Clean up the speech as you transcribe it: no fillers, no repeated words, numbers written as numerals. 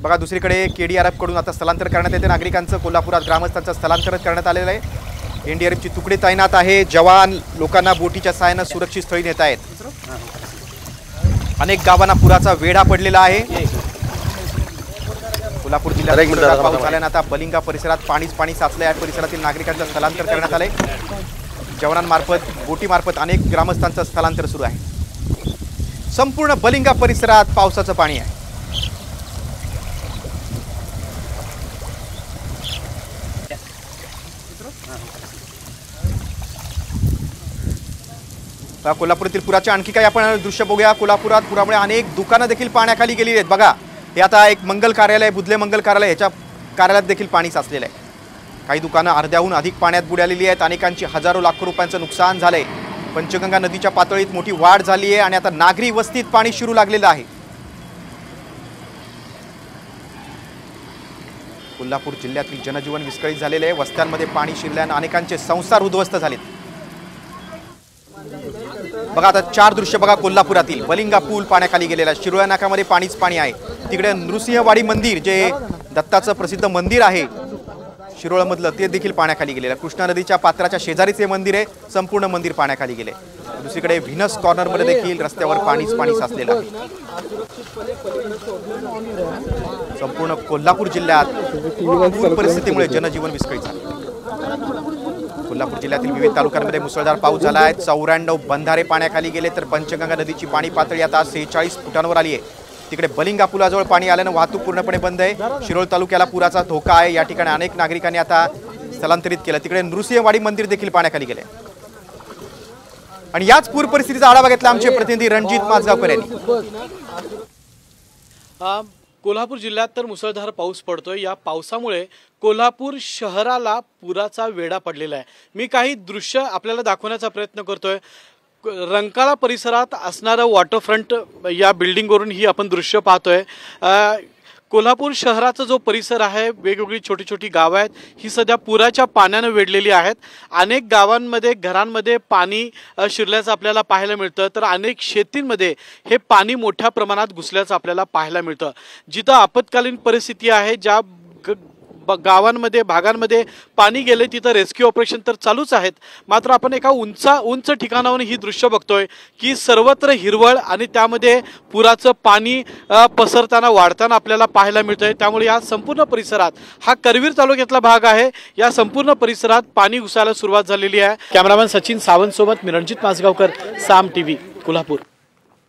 बघा दुसरीकडे KDRF कडून आता स्थलांतर करण्यात येते नागरिकांचं। कोल्हापुरात ग्रामस्थांचं स्थलांतर करण्यात आलेलं आहे। NDRFची तुकडी तैनात आहे। जवान लोकांना बोटीच्या सहाय्याने सुरक्षित स्थळी नेत आहेत। अनेक गावांना पुराचा वेढा पडलेला आहे। कोल्हापूर जिल्ह्यात पाऊस झाल्याने आता बलिंगा परिसरात पाणी साचले आहे। परिसरातील नागरिकांचं स्थलांतर करण्यात आले। जवानांमार्फत बोटीमार्फत अनेक ग्रामस्थांचं स्थलांतर सुरू आहे। संपूर्ण बलिंगा परिसरात पावसाचं पाणी आहे। कोल्हापुरातील पुराचे आणखी काही आपण दृश्य बघूया। कोल्हापुरात पुरामुळे अनेक दुकानं देखील पाण्याखाली गेली आहेत। बघा हे आता एक मंगल कार्यालय, बुधले मंगल कार्यालय, ह्याच्या कार्यालयात देखील पाणी साचलेलं आहे। काही दुकानं अर्ध्याहून अधिक पाण्यात बुडालेली आहेत। अनेकांची हजारो लाखो रुपयांचं नुकसान झालंय। पंचगंगा नदीच्या पातळीत मोठी वाढ झाली आहे आणि आता नागरी वस्तीत पाणी शिरू लागलेलं आहे। कोल्हापूर जिल्ह्यातील जनजीवन विस्कळीत झालेले आहे। वस्त्यांमध्ये पाणी शिरल्याने अनेकांचे संसार उद्ध्वस्त झालेत। बघा आता 4 दृश्य बघा कोल्हापुरातील। बलिंगा पूल पाण्याखाली गेलेला, शिरोळा नाकामध्ये पाणीच पाणी आहे। तिकडे नृसिंहवाडी मंदिर जे दत्ताचं प्रसिद्ध मंदिर आहे शिरोळमधलं, ते देखील पाण्याखाली गेलेलं। कृष्णा नदीच्या पात्राच्या शेजारीच हे मंदिर आहे, संपूर्ण मंदिर पाण्याखाली गेले। दुसरीकडे व्हीनस कॉर्नरमध्ये देखील रस्त्यावर पाणी साचलेलं आहे। संपूर्ण कोल्हापूर जिल्ह्यात पूर परिस्थितीमुळे जनजीवन विस्कळीत झाले। कोल्हापूर जिल्ह्यातील विविध तालुक्यांमध्ये मुसळधार पाऊस झाला आहे। 94 बंधारे पाण्याखाली गेले तर पंचगंगा नदीची पाणी पातळी आता 46 फुटांवर आली आहे। तिकडे बलिंगा पुलाजवळ पाणी आल्याने वाहतूक पूर्णपणे बंद आहे। शिरोळ तालुक्याला पुराचा धोका आहे। या ठिकाणी अनेक नागरिकांनी आता स्थलांतरित केलं। तिकडे नृसिंहवाडी मंदिर देखील पाण्याखाली गेले आणि याच पूर परिस्थितीचा आढावा घेतला आमचे प्रतिनिधी रणजित माजगावकर यांनी। कोल्हापूर जिल्ह्यात तर मुसळधार पाऊस पडतोय। या पावसामुळे कोल्हापूर शहराला पुराचा वेढा पडलेला आहे। मी काही दृश्य आपल्याला दाखवण्याचा प्रयत्न करतोय। रंकाळा परिसरात असणारं वॉटरफ्रंट या बिल्डिंगवरून ही आपण दृश्य पाहतोय। कोल्हापूर शहराचा जो परिसर आहे, वेगवेगळी छोटी छोटी गावं आहेत, ही सध्या पुराच्या पाण्याने वेढलेली आहेत। अनेक गावांमध्ये घरांमध्ये पाणी शिरल्याचं आपल्याला पाहायला मिळतं, तर अनेक शेतींमध्ये हे पाणी मोठ्या प्रमाणात घुसल्याचं आपल्याला पाहायला मिळतं। जिथं आपत्कालीन परिस्थिती आहे, ज्या गावांमध्ये भागांमध्ये पाणी गेले तिथं रेस्क्यू ऑपरेशन तर चालूच आहेत। मात्र आपण एका उंच ठिकाणावरून ही दृश्य बघतोय की सर्वत्र हिरवळ आणि त्यामध्ये पुराचं पाणी पसरताना वाढताना आपल्याला पाहायला मिळतंय। त्यामुळे या संपूर्ण परिसरात, हा करवीर तालुक्यातला भाग आहे, या संपूर्ण परिसरात पाणी घुसायला सुरुवात झालेली आहे। कॅमेरामॅन सचिन सावंत सोबत मी रणजित माजगावकर, साम TV, कोल्हापूर।